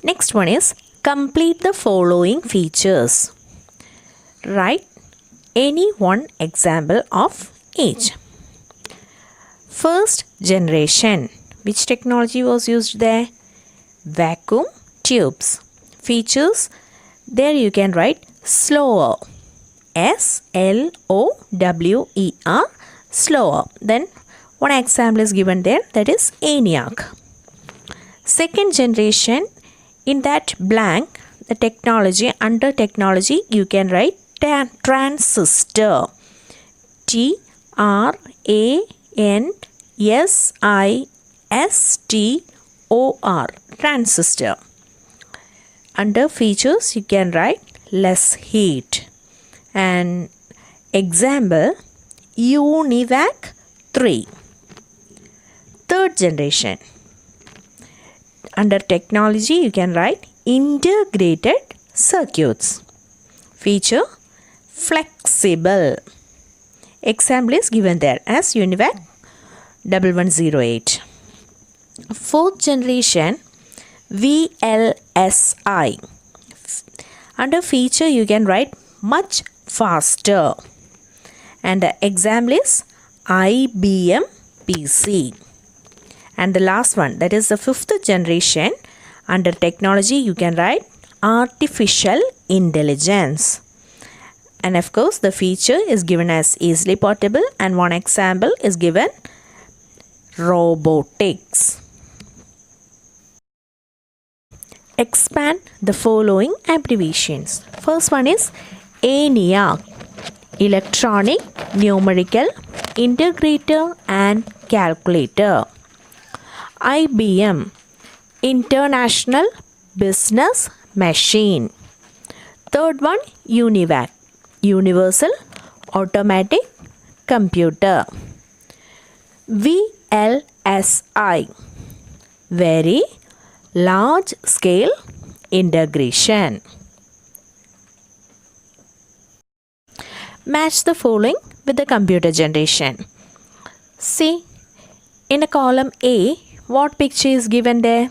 Next one is complete the following features. Write any one example of each. First generation. Which technology was used there? Vacuum tubes. Features. There you can write slower. S-L-O-W-E-R. Slower. Then one example is given there, that is ENIAC. Second generation, in that blank, the technology, under technology you can write transistor. T-R-A-N-S-I-S-T-O-R. Transistor. Under features you can write less heat. And example, UNIVAC 3. Third generation. Under technology you can write integrated circuits. Feature, flexible. Example is given there as UNIVAC 1108. Fourth generation, VLSI. Under feature you can write much faster. And the example is IBM PC. And the last one, that is the fifth generation. Under technology you can write artificial intelligence. And of course the feature is given as easily portable, and one example is given robotics. Expand the following abbreviations. First one is ENIAC. Electronic Numerical Integrator and Calculator. IBM, International Business Machine. Third one, UNIVAC, Universal Automatic Computer. VLSI, Very Large Scale Integration. Match the following with the computer generation. See, in a column A, what picture is given there?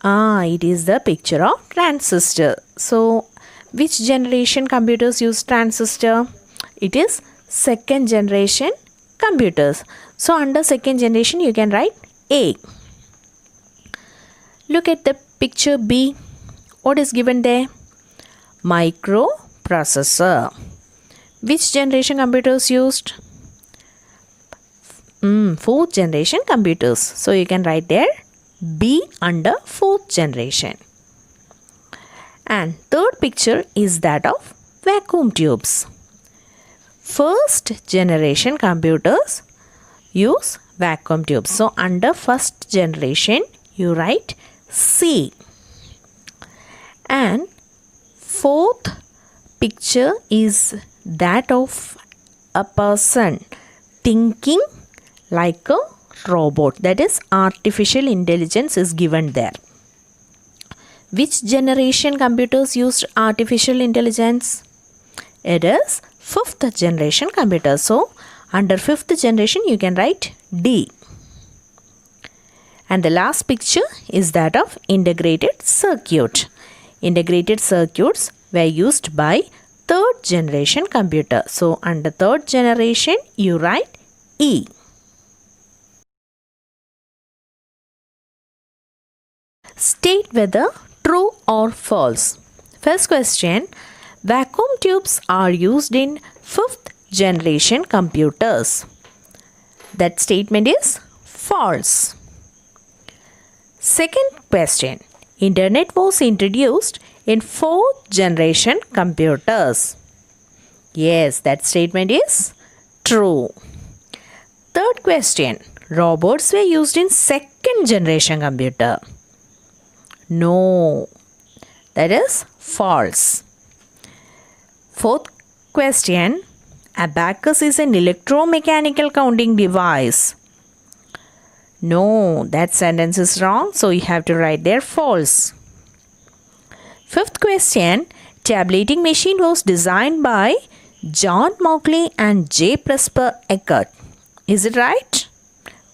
It is the picture of transistor. So, which generation computers use transistor? It is second generation computers. So, under second generation, you can write A. Look at the picture B. What is given there? Microprocessor. Which generation computers used? Fourth generation computers. So you can write there B under fourth generation. And third picture is that of vacuum tubes. First generation computers use vacuum tubes. So under first generation you write C. And fourth picture is that of a person thinking like a robot, that is artificial intelligence is given there. Which generation computers used artificial intelligence? It is fifth generation computer. So under fifth generation you can write D. And the last picture is that of integrated circuit. Integrated circuits were used by third generation computer. So under third generation you write E. State whether true or false. First question, vacuum tubes are used in fifth generation computers. That statement is false. Second question, Internet was introduced in fourth generation computers. Yes, that statement is true. Third question, robots were used in second generation computer. No, that is false. Fourth question, abacus is an electromechanical counting device. No, that sentence is wrong. So you have to write there false. Fifth question, tabulating machine was designed by John Mauchly and J. Presper Eckert. Is it right?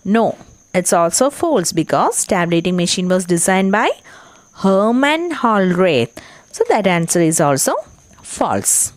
No, it's also false because tabulating machine was designed by Hermann Hollerith. So that answer is also false.